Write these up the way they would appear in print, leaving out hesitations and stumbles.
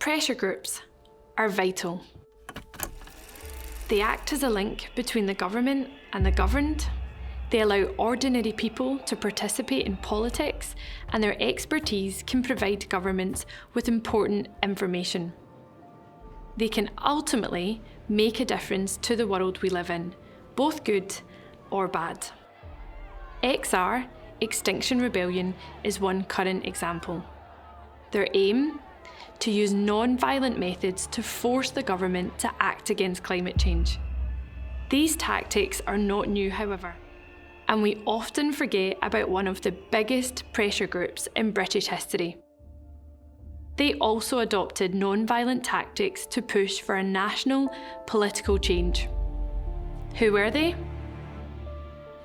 Pressure groups are vital. They act as a link between the government and the governed. They allow ordinary people to participate in politics, and their expertise can provide governments with important information. They can ultimately make a difference to the world we live in, both good or bad. XR, Extinction Rebellion, is one current example. Their aim? To use non-violent methods to force the government to act against climate change. These tactics are not new, however, and we often forget about one of the biggest pressure groups in British history. They also adopted non-violent tactics to push for a national political change. Who were they?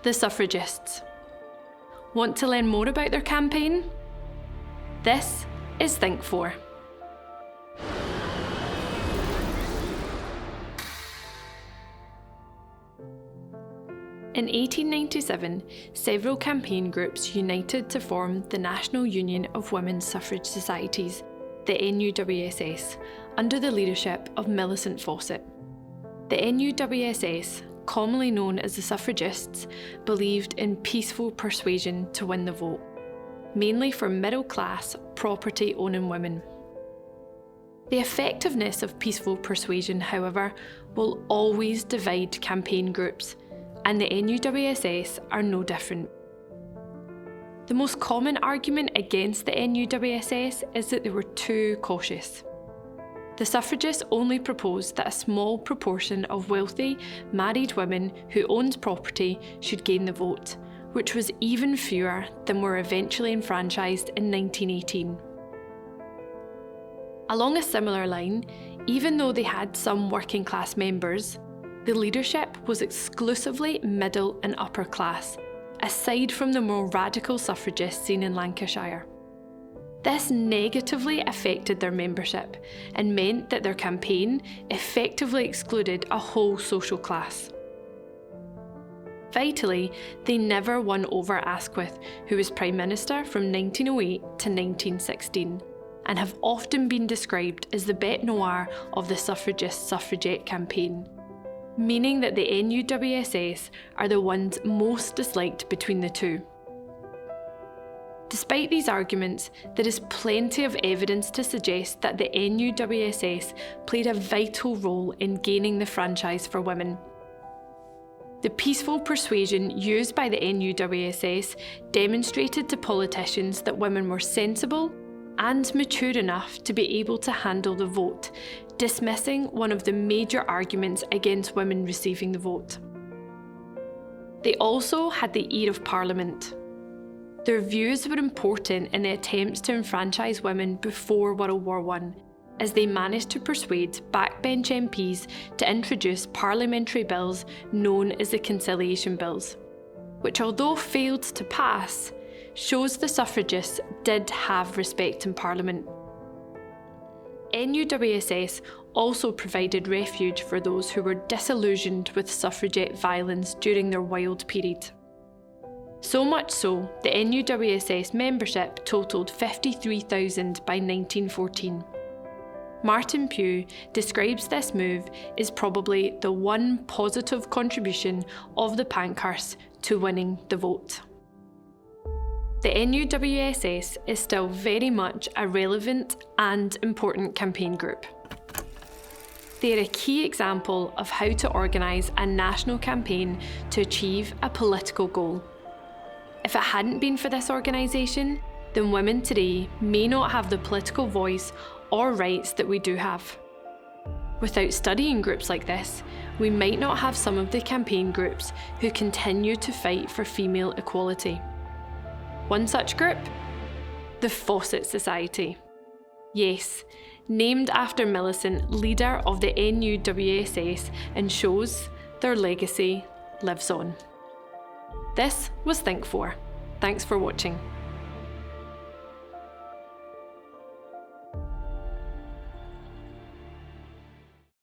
The Suffragists. Want to learn more about their campaign? This is Think 4. In 1897, several campaign groups united to form the National Union of Women's Suffrage Societies, the NUWSS, under the leadership of Millicent Fawcett. The NUWSS, commonly known as the Suffragists, believed in peaceful persuasion to win the vote, mainly for middle-class, property-owning women. The effectiveness of peaceful persuasion, however, will always divide campaign groups, and the NUWSS are no different. The most common argument against the NUWSS is that they were too cautious. The suffragists only proposed that a small proportion of wealthy, married women who owned property should gain the vote, which was even fewer than were eventually enfranchised in 1918. Along a similar line, even though they had some working class members, the leadership was exclusively middle and upper class, aside from the more radical suffragists seen in Lancashire. This negatively affected their membership and meant that their campaign effectively excluded a whole social class. Vitally, they never won over Asquith, who was Prime Minister from 1908 to 1916, and have often been described as the bête noire of the suffragist-suffragette campaign, meaning that the NUWSS are the ones most disliked between the two. Despite these arguments, there is plenty of evidence to suggest that the NUWSS played a vital role in gaining the franchise for women. The peaceful persuasion used by the NUWSS demonstrated to politicians that women were sensible and mature enough to be able to handle the vote, dismissing one of the major arguments against women receiving the vote. They also had the ear of Parliament. Their views were important in the attempts to enfranchise women before World War I, as they managed to persuade backbench MPs to introduce parliamentary bills known as the Conciliation Bills, which, although failed to pass, shows the suffragists did have respect in Parliament. NUWSS also provided refuge for those who were disillusioned with suffragette violence during their wild period. So much so, the NUWSS membership totalled 53,000 by 1914. Martin Pugh describes this move as probably the one positive contribution of the Pankhursts to winning the vote. The NUWSS is still very much a relevant and important campaign group. They are a key example of how to organise a national campaign to achieve a political goal. If it hadn't been for this organisation, then women today may not have the political voice or rights that we do have. Without studying groups like this, we might not have some of the campaign groups who continue to fight for female equality. One such group? The Fawcett Society. Yes, named after Millicent, leader of the NUWSS, and shows their legacy lives on. This was Think 4. Thanks for watching.